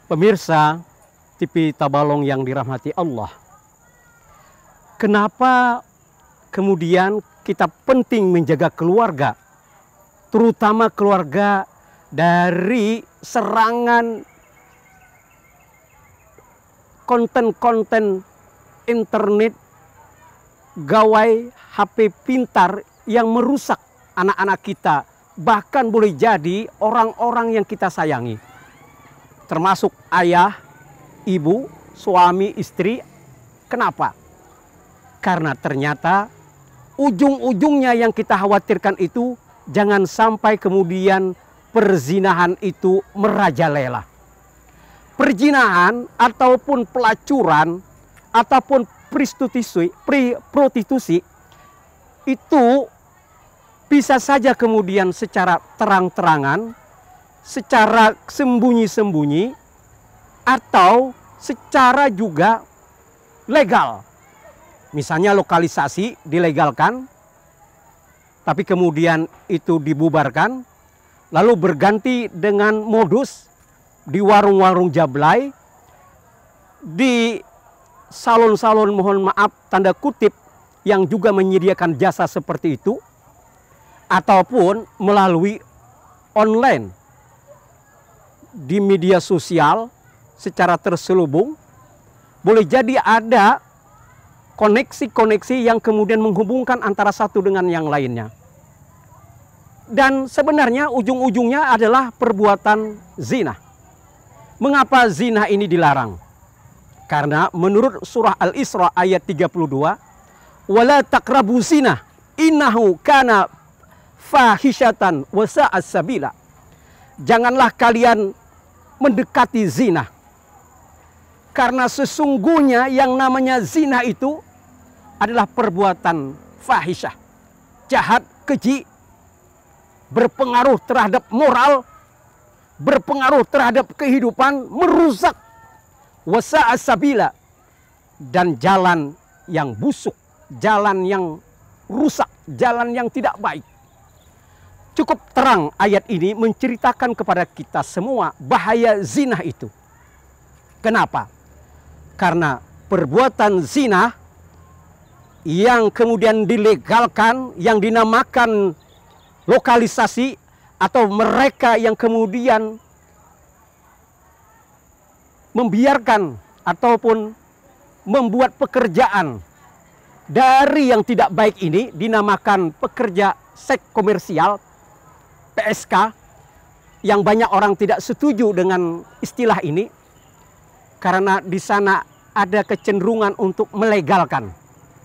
Pemirsa TV Tabalong yang dirahmati Allah, kenapa kemudian kita penting menjaga keluarga, terutama keluarga dari serangan konten-konten internet, gawai HP pintar yang merusak anak-anak kita, bahkan boleh jadi orang-orang yang kita sayangi, termasuk ayah, ibu, suami, istri. Kenapa? Karena ternyata ujung-ujungnya yang kita khawatirkan itu jangan sampai kemudian perzinahan itu merajalela. Perzinahan ataupun pelacuran ataupun prostitusi itu bisa saja kemudian secara terang-terangan, secara sembunyi-sembunyi, atau secara juga legal. Misalnya lokalisasi dilegalkan, tapi kemudian itu dibubarkan, lalu berganti dengan modus di warung-warung jablay, di salon-salon mohon maaf tanda kutip yang juga menyediakan jasa seperti itu, ataupun melalui online di media sosial secara terselubung. Boleh jadi ada koneksi-koneksi yang kemudian menghubungkan antara satu dengan yang lainnya. Dan sebenarnya ujung-ujungnya adalah perbuatan zina. Mengapa zina ini dilarang? Karena menurut surah Al-Isra ayat 32, "Wala taqrabu zina innahu kana fahisyatan wa sa'a sabila." Janganlah kalian mendekati zina. Karena sesungguhnya yang namanya zina itu adalah perbuatan fahisyah, jahat, keji, berpengaruh terhadap moral, berpengaruh terhadap kehidupan, merusak, wasa'a sabila, dan jalan yang busuk, jalan yang rusak, jalan yang tidak baik. Cukup terang ayat ini menceritakan kepada kita semua bahaya zina itu. Kenapa? Karena perbuatan zina yang kemudian dilegalkan, yang dinamakan lokalisasi, atau mereka yang kemudian membiarkan ataupun membuat pekerjaan dari yang tidak baik ini dinamakan pekerja seks komersial, PSK, yang banyak orang tidak setuju dengan istilah ini karena di sana ada kecenderungan untuk melegalkan,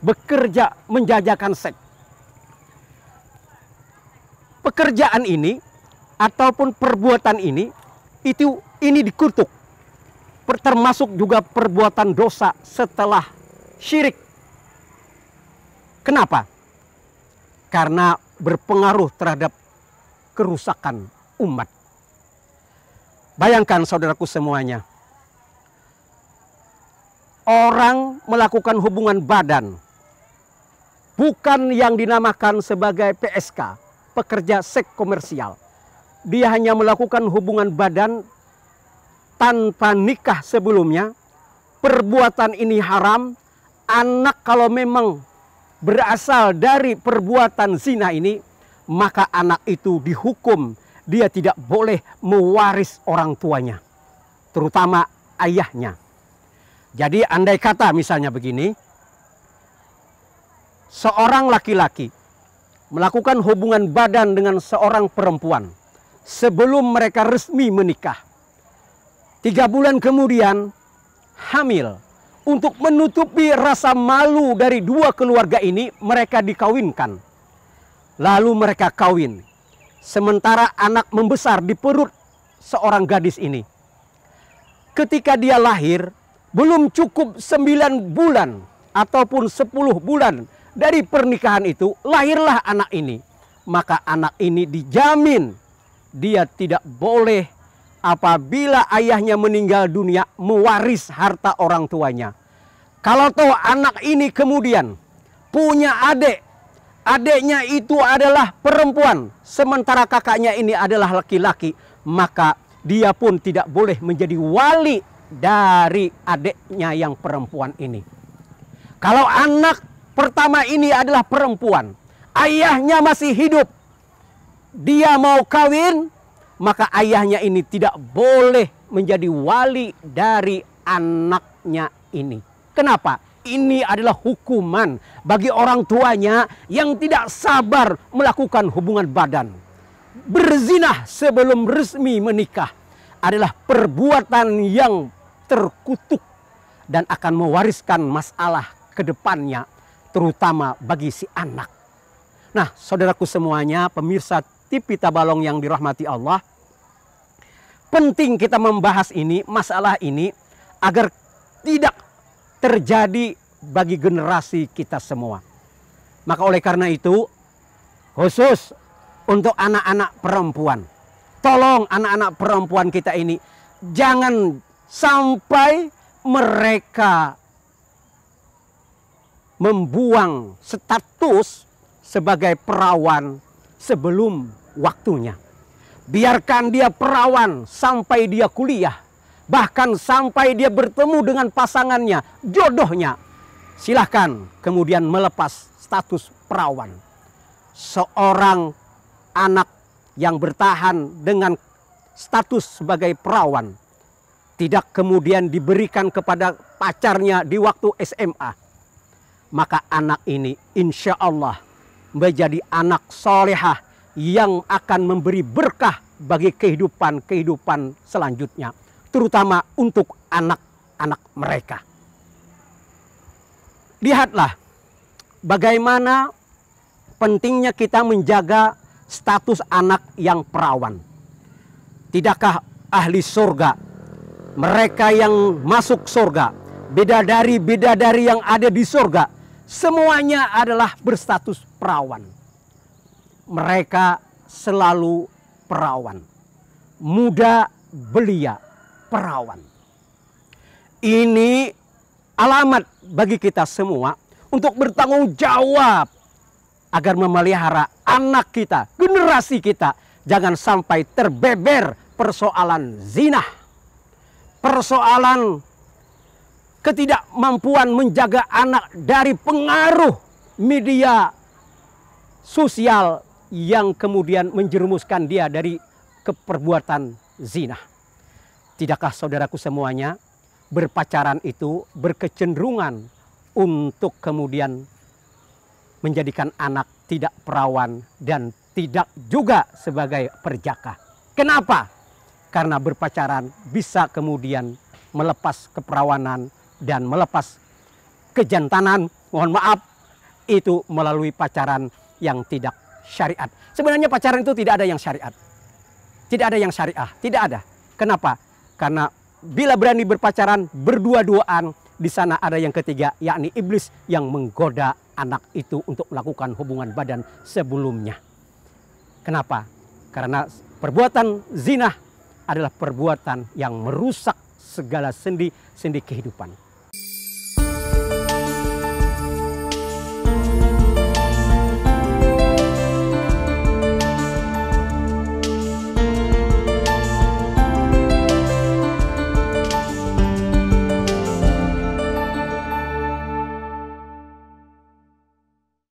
bekerja menjajakan seks. Pekerjaan ini ataupun perbuatan ini dikutuk, termasuk juga perbuatan dosa setelah syirik. Kenapa? Karena berpengaruh terhadap kerusakan umat. Bayangkan saudaraku semuanya, orang melakukan hubungan badan bukan yang dinamakan sebagai PSK, pekerja seks komersial. Dia hanya melakukan hubungan badan tanpa nikah sebelumnya. Perbuatan ini haram. Anak kalau memang berasal dari perbuatan zina ini, maka anak itu dihukum. Dia tidak boleh mewaris orang tuanya, terutama ayahnya. Jadi andai kata misalnya begini, seorang laki-laki melakukan hubungan badan dengan seorang perempuan sebelum mereka resmi menikah. 3 bulan kemudian hamil. Untuk menutupi rasa malu dari dua keluarga ini, mereka dikawinkan. Lalu mereka kawin. Sementara anak membesar di perut seorang gadis ini. Ketika dia lahir, belum cukup 9 bulan ataupun 10 bulan dari pernikahan itu, lahirlah anak ini. Maka anak ini dijamin dia tidak boleh apabila ayahnya meninggal dunia mewaris harta orang tuanya. Kalau tahu anak ini kemudian punya adik, adiknya itu adalah perempuan, sementara kakaknya ini adalah laki-laki, maka dia pun tidak boleh menjadi wali dari adiknya yang perempuan ini. Kalau anak pertama ini adalah perempuan, ayahnya masih hidup, dia mau kawin, maka ayahnya ini tidak boleh menjadi wali dari anaknya ini. Kenapa? Ini adalah hukuman bagi orang tuanya yang tidak sabar melakukan hubungan badan. Berzinah sebelum resmi menikah adalah perbuatan yang terkutuk dan akan mewariskan masalah ke depannya, terutama bagi si anak. Nah, saudaraku semuanya, pemirsa TV Tabalong yang dirahmati Allah, penting kita membahas ini, masalah ini, agar tidak terjadi bagi generasi kita semua. Maka oleh karena itu, khusus untuk anak-anak perempuan, tolong anak-anak perempuan kita ini jangan sampai mereka membuang status sebagai perawan sebelum waktunya. Biarkan dia perawan sampai dia kuliah, bahkan sampai dia bertemu dengan pasangannya, jodohnya. Silahkan kemudian melepas status perawan. Seorang anak yang bertahan dengan status sebagai perawan tidak kemudian diberikan kepada pacarnya di waktu SMA, maka anak ini insya Allah menjadi anak solehah yang akan memberi berkah bagi kehidupan selanjutnya, terutama untuk anak-anak mereka. Lihatlah bagaimana pentingnya kita menjaga status anak yang perawan. Tidakkah ahli surga, mereka yang masuk surga, bidadari-bidadari yang ada di surga, semuanya adalah berstatus perawan. Mereka selalu perawan, muda belia perawan. Ini alamat bagi kita semua untuk bertanggung jawab agar memelihara anak kita, generasi kita, jangan sampai terbeber persoalan zina, persoalan ketidakmampuan menjaga anak dari pengaruh media sosial yang kemudian menjerumuskan dia dari keperbuatan zina. Tidakkah saudaraku semuanya, berpacaran itu berkecenderungan untuk kemudian menjadikan anak tidak perawan dan tidak juga sebagai perjaka. Kenapa? Karena berpacaran bisa kemudian melepas keperawanan dan melepas kejantanan, mohon maaf, itu melalui pacaran yang tidak syariat. Sebenarnya pacaran itu tidak ada yang syariat. Tidak ada yang syariah, tidak ada. Kenapa? Karena bila berani berpacaran, berdua-duaan, di sana ada yang ketiga, yakni iblis yang menggoda anak itu untuk melakukan hubungan badan sebelumnya. Kenapa? Karena perbuatan zina adalah perbuatan yang merusak segala sendi-sendi kehidupan.